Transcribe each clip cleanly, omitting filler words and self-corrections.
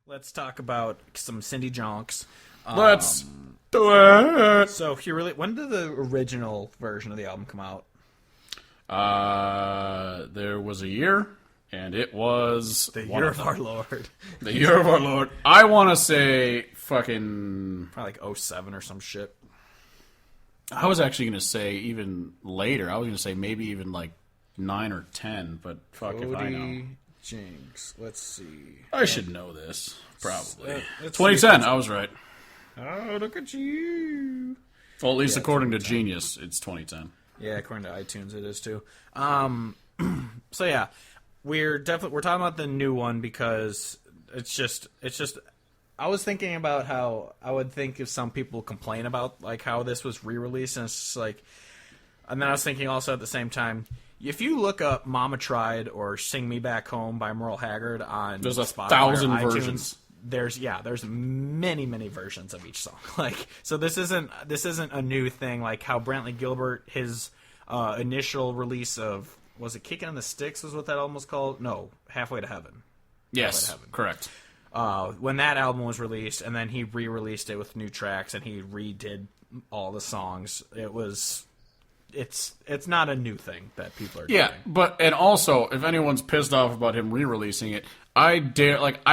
Let's talk about some Cindy Jonks. Let's do it. So when did the original version of the album come out? There was a year, and it was The year of our Lord. The year of our Lord. I want to say fucking Probably like 07 or some shit. I was actually going to say even later. I was going to say maybe even like 9 or 10, but fuck if I know. Cody Jinks. Let's see. I should know this, probably. Let's 2010, I was right. Oh, look at you. Well, at least according to Genius, it's 2010. Yeah, according to iTunes, it is too. So yeah, we're talking about the new one because it's just. I was thinking about how I would think if some people complain about like how this was re-released, and it's just like, and then I was thinking also at the same time, if you look up "Mama Tried" or "Sing Me Back Home" by Merle Haggard on There's a Spotify 1,000 or iTunes, versions. There's many versions of each song. Like, so this isn't a new thing. Like how Brantley Gilbert, his initial release of, was it "Kicking on the Sticks" was what that album was called? No, "Halfway to Heaven." Yes, correct. When that album was released, and then he re-released it with new tracks, and he redid all the songs. It's not a new thing that people are doing. Yeah, and also, if anyone's pissed off about him re-releasing it, I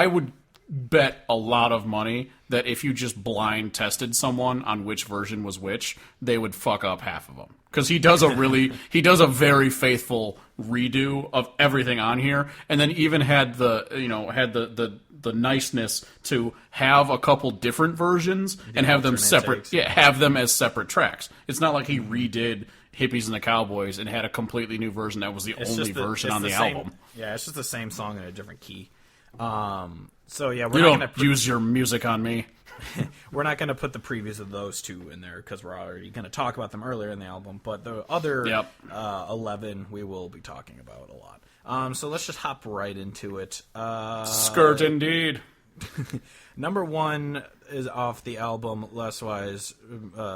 would bet a lot of money that if you just blind tested someone on which version was which, they would fuck up half of them. Because he does a very faithful redo of everything on here, and then even had the niceness to have a couple different versions and have them separate. Yeah, have them as separate tracks. It's not like he redid Hippies and the Cowboys and had a completely new version that was the only version on the album. Yeah, it's just the same song in a different key. So yeah, you don't use your music on me. We're not going to put the previews of those two in there because we're already going to talk about them earlier in the album. But the other 11 we will be talking about a lot. So let's just hop right into it. Skirt indeed. Number 1 is off the album Less Wise,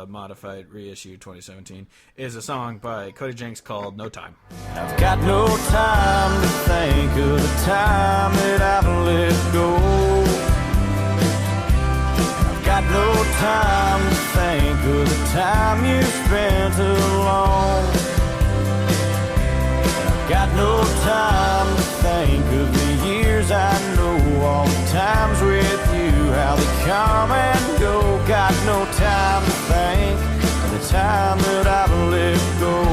Modified Reissue 2017, is a song by Cody Jinks called No Time. I've got no time to think of the time that I've let go. I've got no time to think of the time you spent alone. I've got no time to think of the years I know, all the times with you, how they come and go. Got no time to think of the time that I've let go.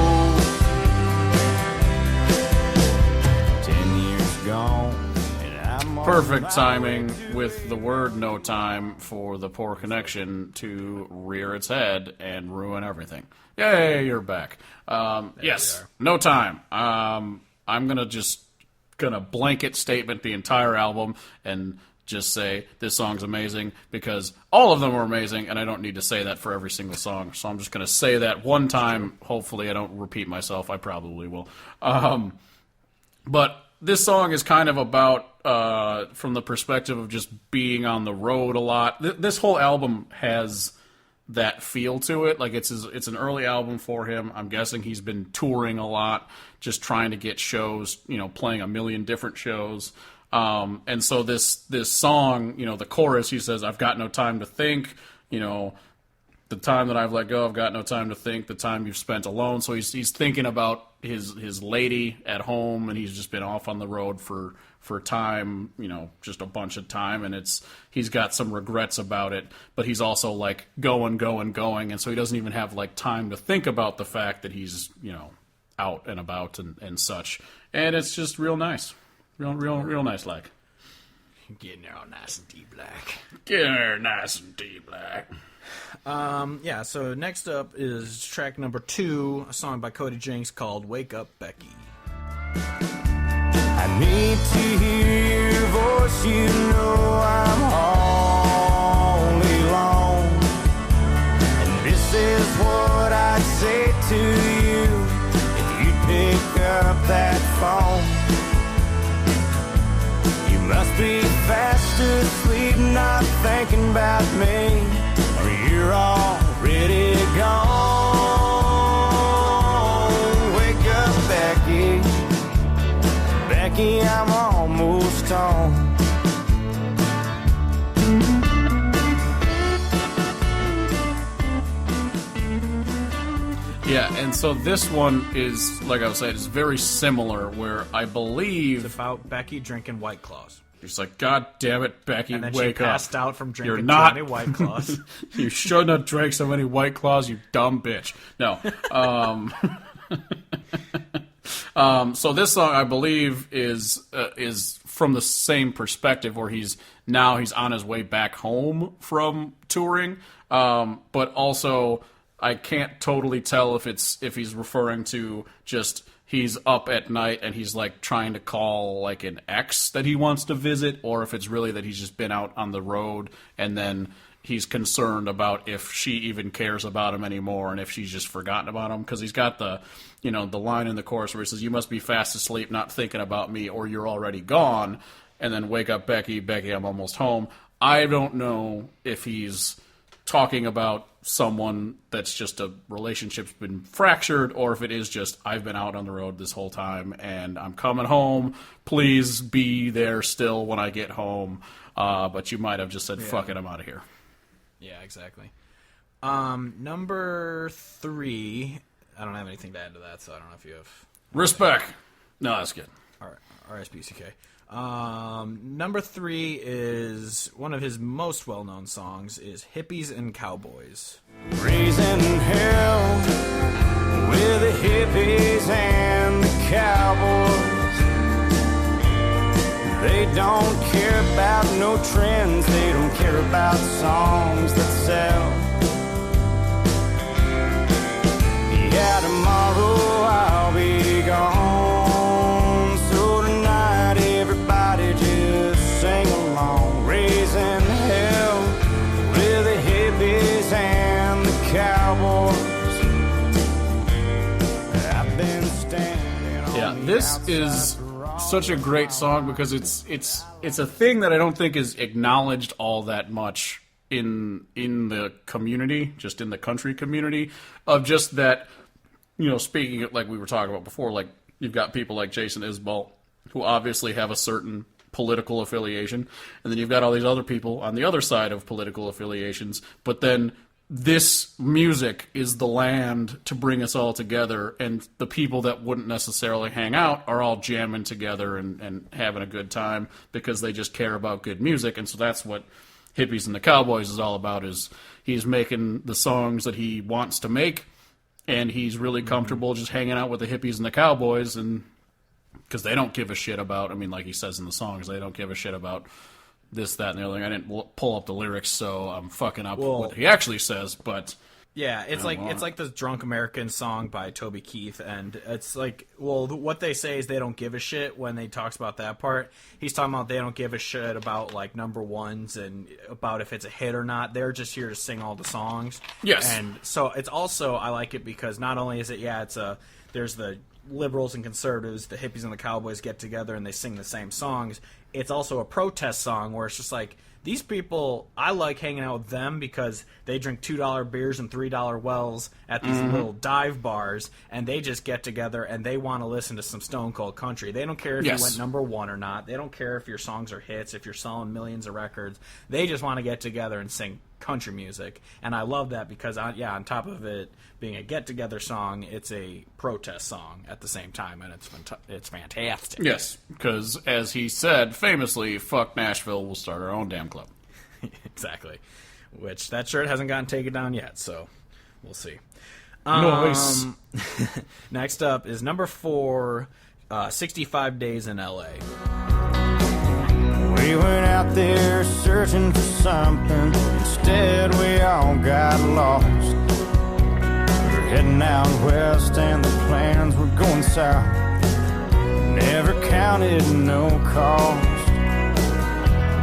10 years gone, and I'm Perfect timing with the word "no time" for the poor connection to rear its head and ruin everything. Yay, you're back. Yes, no time. I'm gonna blanket statement the entire album and just say this song's amazing because all of them are amazing, and I don't need to say that for every single song. So I'm just gonna say that one time. Hopefully, I don't repeat myself. I probably will. But this song is kind of about from the perspective of just being on the road a lot. This whole album has that feel to it. Like it's an early album for him. I'm guessing he's been touring a lot, just trying to get shows, playing a million different shows. And so this song, the chorus, he says, "I've got no time to think, the time that I've let go, I've got no time to think, the time you've spent alone." So he's thinking about his lady at home, and he's just been off on the road for time, just a bunch of time, and he's got some regrets about it, but he's also like going, and so he doesn't even have like time to think about the fact that he's, out and about and such. And it's just real nice. Real nice, like. Getting there all nice and deep black. Getting there nice and deep black. Yeah, so next up is track number 2, a song by Cody Jinks called Wake Up Becky. I need to hear your voice, I'm all alone. And this is what I'd say to you if you'd pick up that phone. You must be fast asleep, not thinking about me, or you're already gone. Wake up, Becky. Becky, I'm almost home. Yeah, and so this one is, like I was saying, is very similar, where I believe... It's about Becky drinking White Claws. She's like, God damn it, Becky, And then wake she up. passed out from drinking You're not... too many White Claws. You shouldn't have drank so many White Claws, you dumb bitch. No. So this song, I believe, is from the same perspective, where he's on his way back home from touring, but also I can't totally tell if he's referring to just he's up at night and he's like trying to call like an ex that he wants to visit, or if it's really that he's just been out on the road and then he's concerned about if she even cares about him anymore and if she's just forgotten about him, because he's got the line in the chorus where he says, "You must be fast asleep, not thinking about me, or you're already gone," and then "Wake up, Becky, Becky, I'm almost home." I don't know if he's talking about someone that's just a relationship's been fractured, or if it is just, I've been out on the road this whole time and I'm coming home. Please be there still when I get home. But you might have just said, fuck it, I'm out of here. Yeah, exactly. Number 3, I don't have anything to add to that, so I don't know if you have... Respect. No, that's good. All right, RSPCK. Number 3 is one of his most well-known songs, is Hippies and Cowboys. Raising hell with the hippies and the cowboys. They don't care about no trends, they don't care about songs that sell. Yeah, tomorrow I'll be gone, so tonight everybody just sing along. Raising hell with the hippies and the cowboys. I've been standing on Yeah, the this outside is for all such a great song because it's a thing that I don't think is acknowledged all that much in the community, just in the country community, of just that, speaking of, like we were talking about before, like you've got people like Jason Isbell who obviously have a certain political affiliation, and then you've got all these other people on the other side of political affiliations, but then this music is the land to bring us all together, and the people that wouldn't necessarily hang out are all jamming together and having a good time because they just care about good music. And so that's what Hippies and the Cowboys is all about, is he's making the songs that he wants to make, and he's really comfortable just hanging out with the hippies and the cowboys, and because they don't give a shit about, like he says in the songs, they don't give a shit about this, that, and the other thing. I didn't pull up the lyrics, so I'm fucking up what he actually says, but... Yeah, it's like this Drunk American song by Toby Keith, and it's like, what they say is they don't give a shit when they talks about that part. He's talking about they don't give a shit about, like, number ones and about if it's a hit or not. They're just here to sing all the songs. Yes. And so it's also, I like it because not only is it, there's the liberals and conservatives, the hippies and the cowboys get together and they sing the same songs. It's also a protest song where it's just like, these people, I like hanging out with them because they drink $2 beers and $3 wells at these little dive bars, and they just get together and they want to listen to some Stone Cold country. They don't care if you went number 1 or not. They don't care if your songs are hits, if you're selling millions of records. They just want to get together and sing country music, and I love that because, on top of it being a get-together song, it's a protest song at the same time, and it's fantastic. Yes, because as he said famously, fuck Nashville, we'll start our own damn club. Exactly. Which, that shirt hasn't gotten taken down yet, so we'll see. Nice. Next up is number 4, 65 Days in L.A. We went out there searching for something. Instead, we all got lost. We were heading out west, and the plans were going south. Never counted no cost.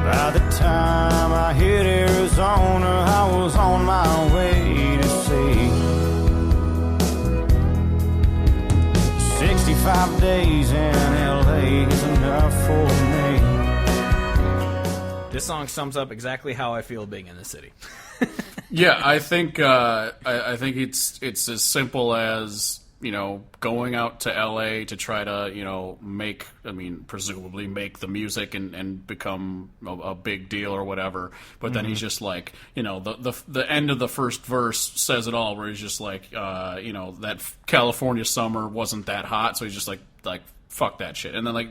By the time I hit Arizona, I was on my way to sea. 65 days in LA is enough for me. This song sums up exactly how I feel being in the city. Yeah, I think I think it's as simple as going out to LA to try to, presumably make the music and become a big deal or whatever. But then he's just like, the end of the first verse says it all, where he's just like, that California summer wasn't that hot, so he's just like fuck that shit. And then like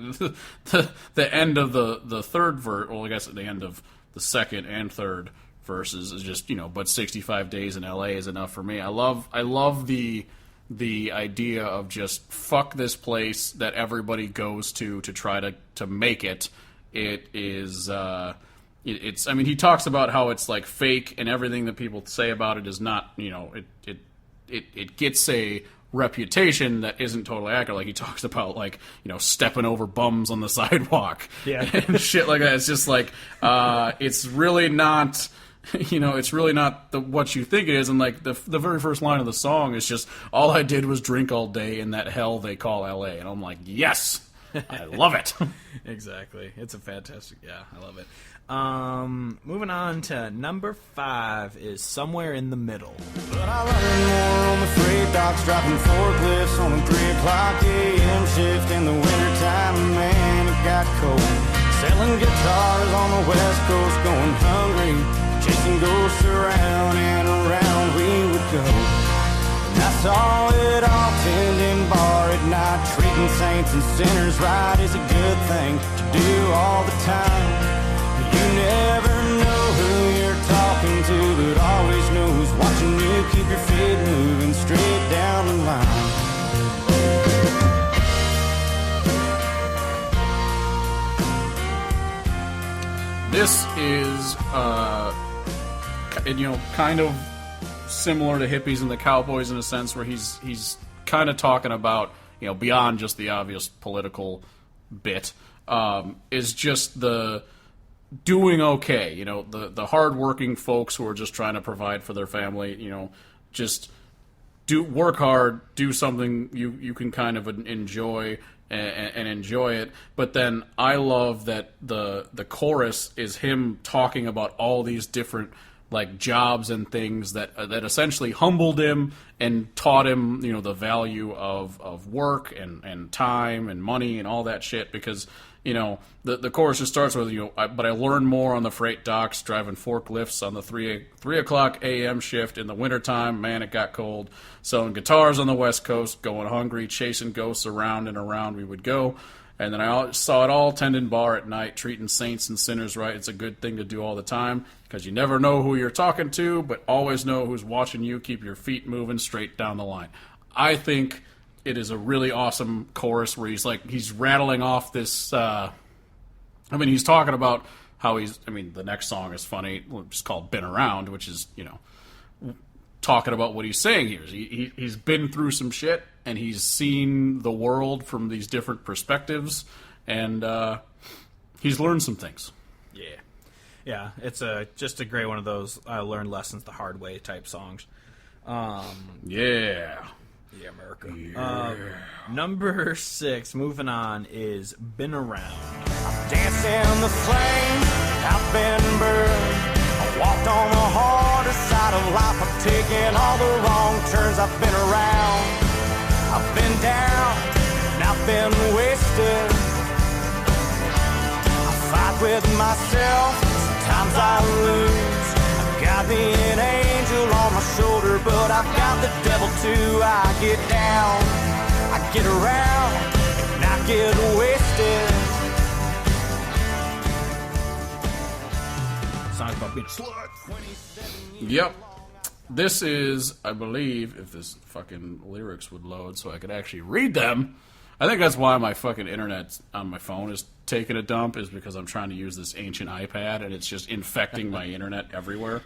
the end of the third verse, well, I guess at the end of the second and third verses is just, but 65 days in LA is enough for me. I love the idea of just fuck this place that everybody goes to try to make it. It is it's he talks about how it's like fake, and everything that people say about it is not, it gets a reputation that isn't totally accurate. Like he talks about stepping over bums on the sidewalk, and shit like that. It's just like it's really not. It's really not what you think it is. And like the very first line of the song is just, all I did was drink all day in that hell they call LA. And I'm like, yes, I love it. Exactly. It's a fantastic, I love it. Moving on to number 5 is Somewhere in the Middle. But I learned more on the freight docks, dropping forklifts on the 3 o'clock a.m. shift in the wintertime. Man, it got cold. Selling guitars on the west coast, going hungry. Chasing ghosts around and around we would go. And I saw it all tending bar at night. Treating saints and sinners right is a good thing to do all the time. You never know who you're talking to, but always know who's watching you. Keep your feet moving straight down the line. This is kind of similar to Hippies and the Cowboys in a sense, where he's kind of talking about, beyond just the obvious political bit, is just the doing okay, the hardworking folks who are just trying to provide for their family, just work hard, do something you can kind of enjoy and enjoy it. But then I love that the chorus is him talking about all these different like jobs and things that essentially humbled him and taught him, the value of work and time and money and all that shit. Because, the chorus just starts with, but I learned more on the freight docks, driving forklifts on the 3 o'clock a.m. shift in the wintertime. Man, it got cold. Selling guitars on the West Coast, going hungry, chasing ghosts around and around we would go. And then I saw it all tending bar at night, treating saints and sinners right. It's a good thing to do all the time, because you never know who you're talking to, but always know who's watching you. Keep your feet moving straight down the line. I think it is a really awesome chorus where he's rattling off this. He's talking about how the next song is funny. It's called "Been Around," which is talking about what he's saying here. He's been through some shit, and he's seen the world from these different perspectives, and he's learned some things. Yeah, it's just a great one of those I learned lessons the hard way type songs. Yeah, America. Yeah. Number 6, moving on, is Been Around. Dancing the flame, I've been burned. I walked on the harder side of life. I've taken all the wrong turns. I've been around, I've been down, and I've been wasted. I fight with myself, sometimes I lose. I've got me an angel on my shoulder, but I've got the devil too. I get down, I get around, and I get wasted. Song's about being a slut. Yep. This is, I believe, if this fucking lyrics would load so I could actually read them. I think that's why my fucking internet on my phone is taking a dump, is because I'm trying to use this ancient iPad and it's just infecting my internet everywhere.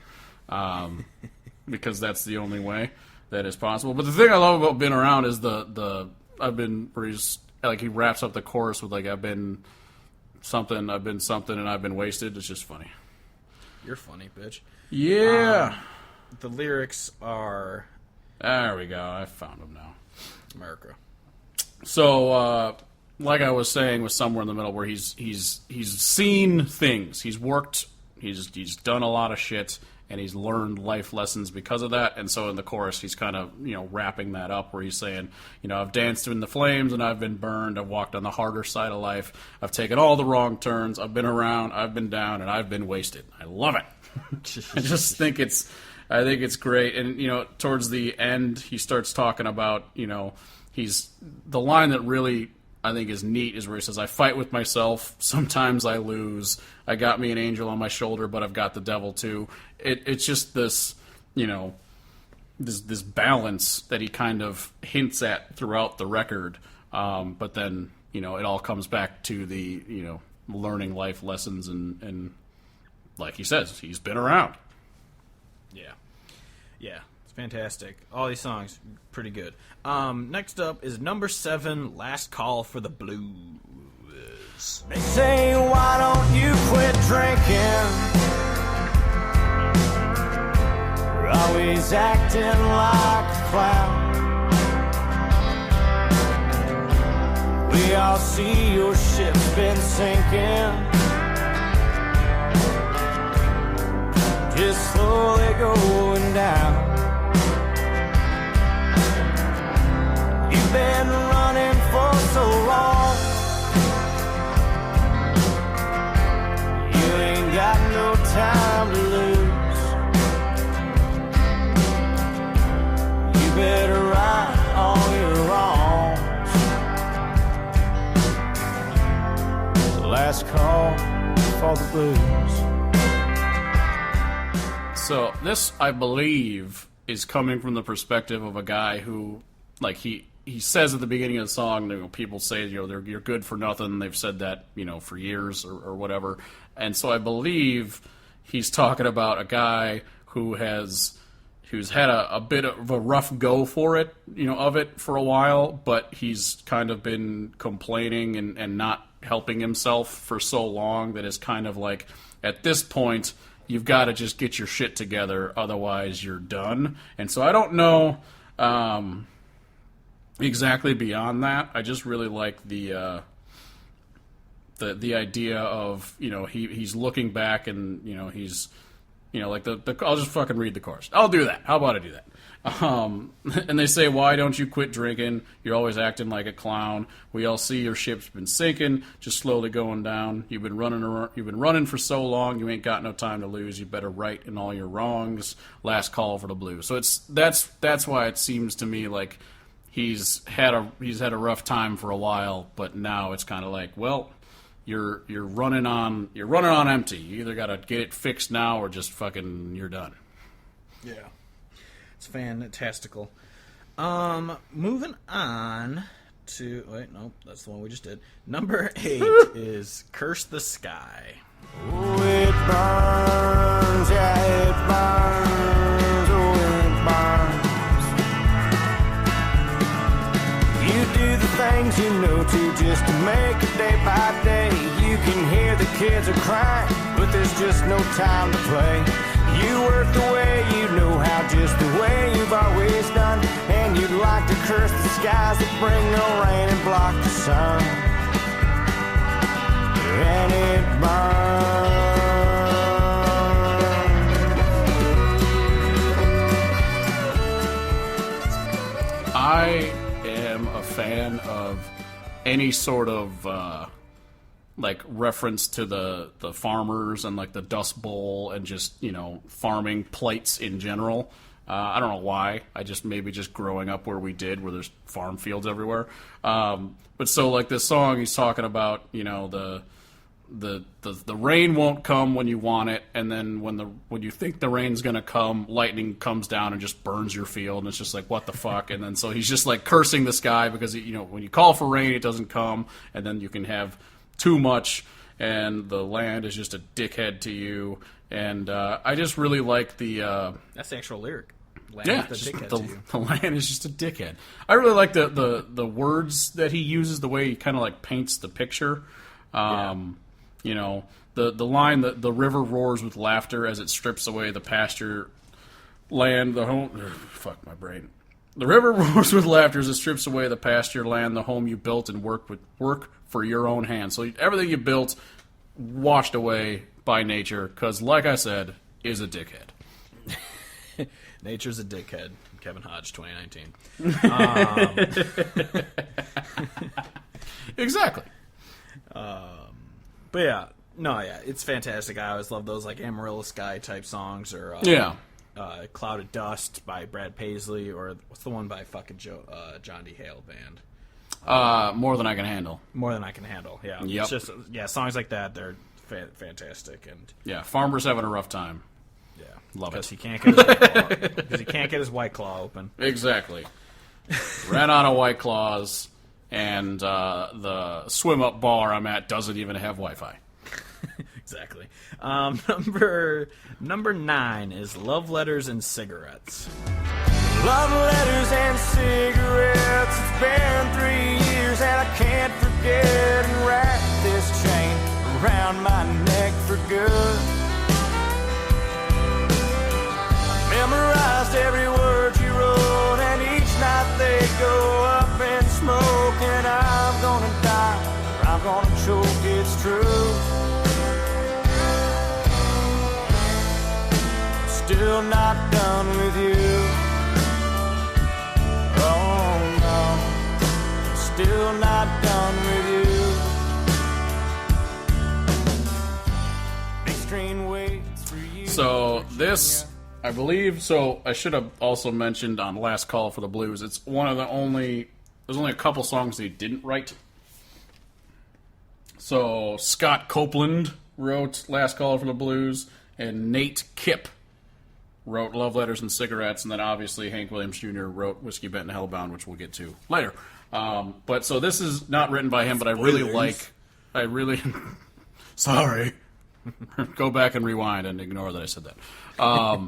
Because that's the only way that is possible. But the thing I love about Been Around is where he's like, he wraps up the chorus with like, I've been something, and I've been wasted. It's just funny. You're funny, bitch. Yeah. The lyrics are... There we go. I found them now. America. So, like I was saying, was somewhere in the middle where he's seen things. He's worked He's done a lot of shit, and he's learned life lessons because of that. And so in the chorus, he's kind of, wrapping that up where he's saying, I've danced in the flames and I've been burned. I've walked on the harder side of life. I've taken all the wrong turns. I've been around. I've been down, and I've been wasted. I love it. I just think it's great. And, towards the end, he starts talking about, he's the line that really I think is neat is where he says, I fight with myself. Sometimes I lose. I got me an angel on my shoulder, but I've got the devil too. It's just this, this balance that he kind of hints at throughout the record. But then, it all comes back to the, learning life lessons and like he says, he's been around. Yeah. Yeah. It's fantastic. All these songs, pretty good. Next up is number 7, Last Call for the Blues. They say, why don't you quit drinking? You're always acting like a clown. We all see your ship's been sinking, just slowly going down. You've been running for so long, you ain't got no time to lose. You better right all your wrongs. The last call for the blues. So this, I believe, is coming from the perspective of a guy who, like, he says at the beginning of the song, people say, you're good for nothing. They've said that, for years or whatever. And so I believe he's talking about a guy who's had a bit of a rough go for it, of it for a while, but he's kind of been complaining and not helping himself for so long that it's kind of like, at this point, you've got to just get your shit together, otherwise you're done. And so I don't know exactly beyond that. I just really like the idea of, he's looking back and, he's, like I'll just fucking read the chorus. I'll do that. How about I do that? And they say, why don't you quit drinking? You're always acting like a clown. We all see your ship's been sinking, just slowly going down. You've been running for so long, you ain't got no time to lose. You better right in all your wrongs. Last call for the blues. So that's why it seems to me like he's had a rough time for a while, but now it's kind of like, well, you're running on empty. You either got to get it fixed now or just fucking you're done. Yeah. It's fantastical. Moving on to... Wait, no, that's the one we just did. Number 8 is Curse the Sky. Oh, it burns, yeah, it burns, oh, it burns. You do the things you know to just to make it day by day. You can hear the kids are crying, but there's just no time to play. You work the way you know how, just the way you've always done. And you'd like to curse the skies that bring no rain and block the sun. And it burns. I am a fan of any sort of like reference to the farmers and like the Dust Bowl and just, farming plates in general. I don't know why. Maybe just growing up where we did, where there's farm fields everywhere. But so like this song, he's talking about, the rain won't come when you want it, and then when you think the rain's gonna come, lightning comes down and just burns your field, and it's just like, what the fuck? And then so he's just like cursing the sky because when you call for rain, it doesn't come, and then you can have too much, and the land is just a dickhead to you. And I just really like the... That's the actual lyric. Land yeah, is the dickhead the, to you. The land is just a dickhead. I really like the words that he uses, the way he kind of like paints the picture. The line that the river roars with laughter as it strips away the pasture land, the home... Fuck my brain. The river roars with laughter as it strips away the pasture land, the home you built and work for your own hands. So everything you built, washed away, by nature, because, like I said, is a dickhead. Nature's a dickhead. Kevin Hodge, 2019. Exactly. But yeah, it's fantastic. I always love those like Amarillo Sky type songs, or Cloud of Dust by Brad Paisley, or what's the one by fucking John D. Hale band? More Than I Can Handle. More Than I Can Handle. Yeah, Yep. It's just songs like that. They're fantastic, and Farmer's having a rough time. Love it. Because he can't get his White Claw open. Exactly. Ran out of White Claws, and the swim-up bar I'm at doesn't even have Wi-Fi. Exactly. Number 9 is Love Letters and Cigarettes. Love letters and cigarettes. It's been 3 years and I can't forget, and wrap this chain around my neck for good. Memorized every word you wrote, and each night they go up in smoke. And I'm gonna die, or I'm gonna choke, it's true. Still not done with you. Oh no, still not done with you. Big screen waits for you. So this, I believe, I should have also mentioned on Last Call for the Blues, it's one of the only, there's only a couple songs they didn't write. So Scott Copeland wrote Last Call for the Blues, and Nate Kipp wrote Love Letters and Cigarettes, and then obviously Hank Williams Jr. wrote Whiskey Bent and Hellbound, which we'll get to later. But so this is not written by him, but I really sorry. Go back and rewind and ignore that I said that.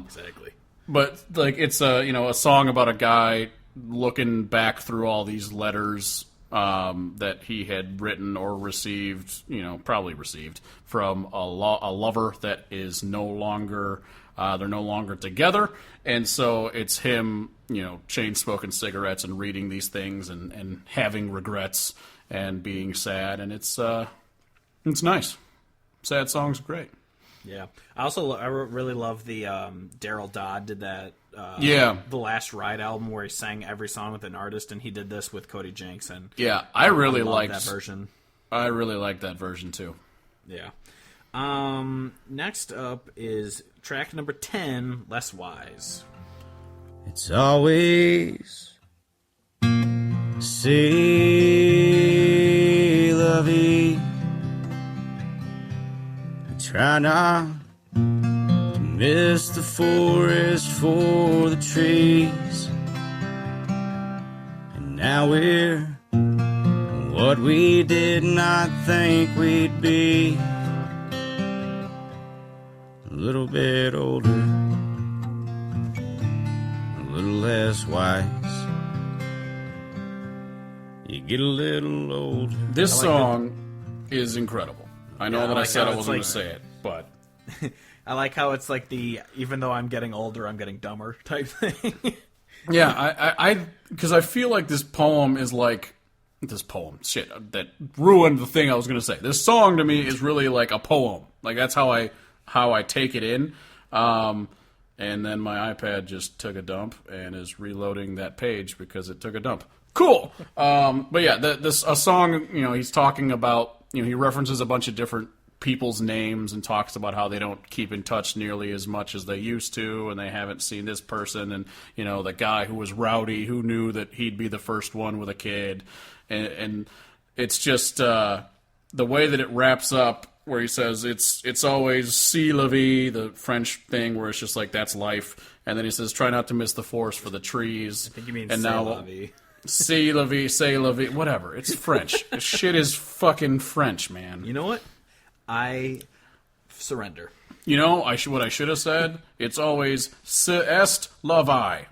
Exactly. But like it's a song about a guy looking back through all these letters that he had written or received, probably received from a lover that is no longer they're no longer together, and so it's him, chain smoking cigarettes and reading these things and having regrets and being sad, and it's nice. Sad song's great. Yeah, I really love the Daryl Dodd did that. The Last Ride album where he sang every song with an artist, and he did this with Cody Jinks, and I really liked that version. I really like that version too. Yeah. Next up is track number 10, Less Wise. It's always c'est la vie. Try not to miss the forest for the trees. And now we're what we did not think we'd be. A little bit older, a little less wise. You get a little older. This song is incredible. I know that I said I wasn't going to say it, but I like how it's like even though I'm getting older, I'm getting dumber type thing. Yeah, because I feel like this poem is like this poem. Shit, that ruined the thing I was going to say. This song to me is really like a poem. Like that's how I take it in. And then my iPad just took a dump and is reloading that page because it took a dump. Cool. But yeah, a song. He's talking about. He references a bunch of different people's names and talks about how they don't keep in touch nearly as much as they used to, and they haven't seen this person, and the guy who was rowdy who knew that he'd be the first one with a kid, and it's just the way that it wraps up, where he says it's always c'est la vie, the French thing where it's just like that's life, and then he says try not to miss the forest for the trees. I think you mean and c'est now la vie. C'est la vie, whatever. It's French. This shit is fucking French, man. You know what? I surrender. What I should have said? It's always c'est la vie.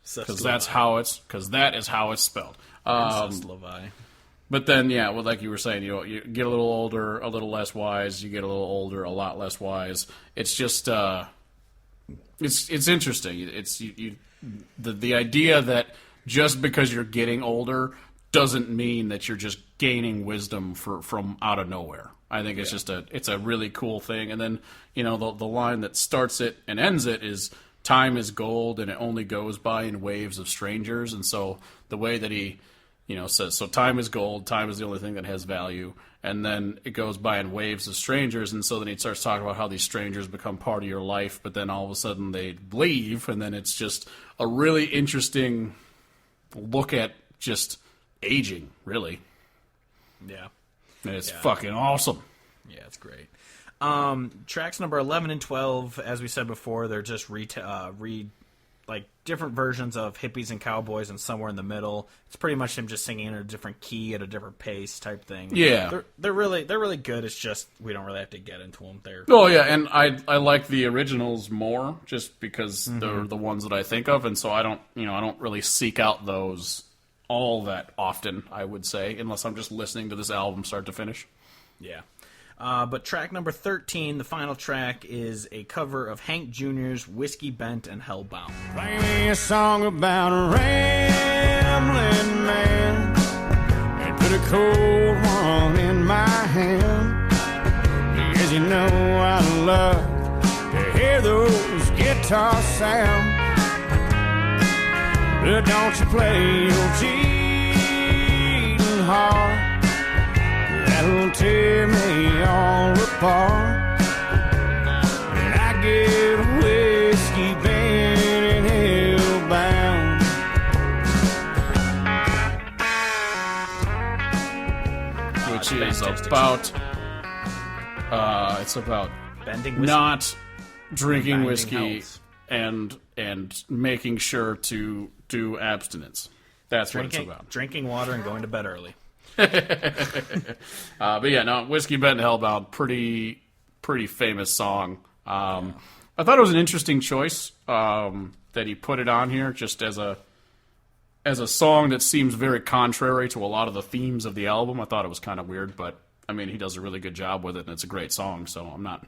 Because that is how it's spelled. But then, like you were saying, you get a little older, a little less wise. You get a little older, a lot less wise. It's just, it's interesting. It's the idea that just because you're getting older doesn't mean that you're just gaining wisdom from out of nowhere. I think it's just it's a really cool thing. And then, the line that starts it and ends it is, time is gold and it only goes by in waves of strangers. And so the way that he, says, so time is gold, time is the only thing that has value. And then it goes by in waves of strangers. And so then he starts talking about how these strangers become part of your life, but then all of a sudden they leave. And then it's just a really interesting look at just aging, really. Yeah. And it's fucking awesome. Yeah, it's great. Tracks number 11 and 12, as we said before, they're just different versions of Hippies and Cowboys and Somewhere in the Middle. It's pretty much him just singing in a different key at a different pace type thing. Yeah. They're really good. It's just we don't really have to get into them. Oh yeah, and I like the originals more just because they're the ones that I think of, and so I don't really seek out those all that often, I would say, unless I'm just listening to this album start to finish. Yeah. But track number 13, the final track, is a cover of Hank Jr.'s Whiskey Bent and Hellbound. Play me a song about a rambling man and put a cold one in my hand. Because I love to hear those guitar sound. But don't you play your cheating heart. That'll tear me all apart. And I get whiskey bent and hellbound. Which is it's about Bending whiskey. not drinking whiskey health. and making sure to do abstinence. That's what it's about. Drinking water and going to bed early. But yeah, no, Whiskey Bent and Hellbound, pretty famous song. I thought it was an interesting choice that he put it on here, just as a song that seems very contrary to a lot of the themes of the album. I thought it was kind of weird, but I mean, he does a really good job with it, and it's a great song. So I'm not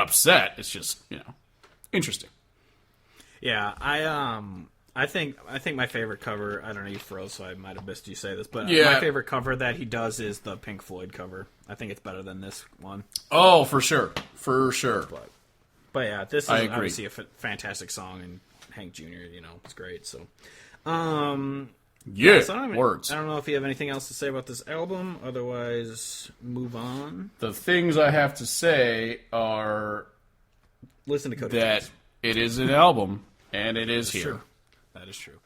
upset. It's just interesting. Yeah, I think my favorite cover, I don't know, you froze, so I might have missed you say this, but Yeah. my favorite cover that he does is the Pink Floyd cover. I think it's better than this one. Oh, for sure. But yeah, this is I agree. obviously a fantastic song, and Hank Jr., it's great. So, Yeah, so words. I don't know if you have anything else to say about this album. Otherwise, move on. The things I have to say are Listen to Cody that Jinks. it is an album, and it is here. True. That is true.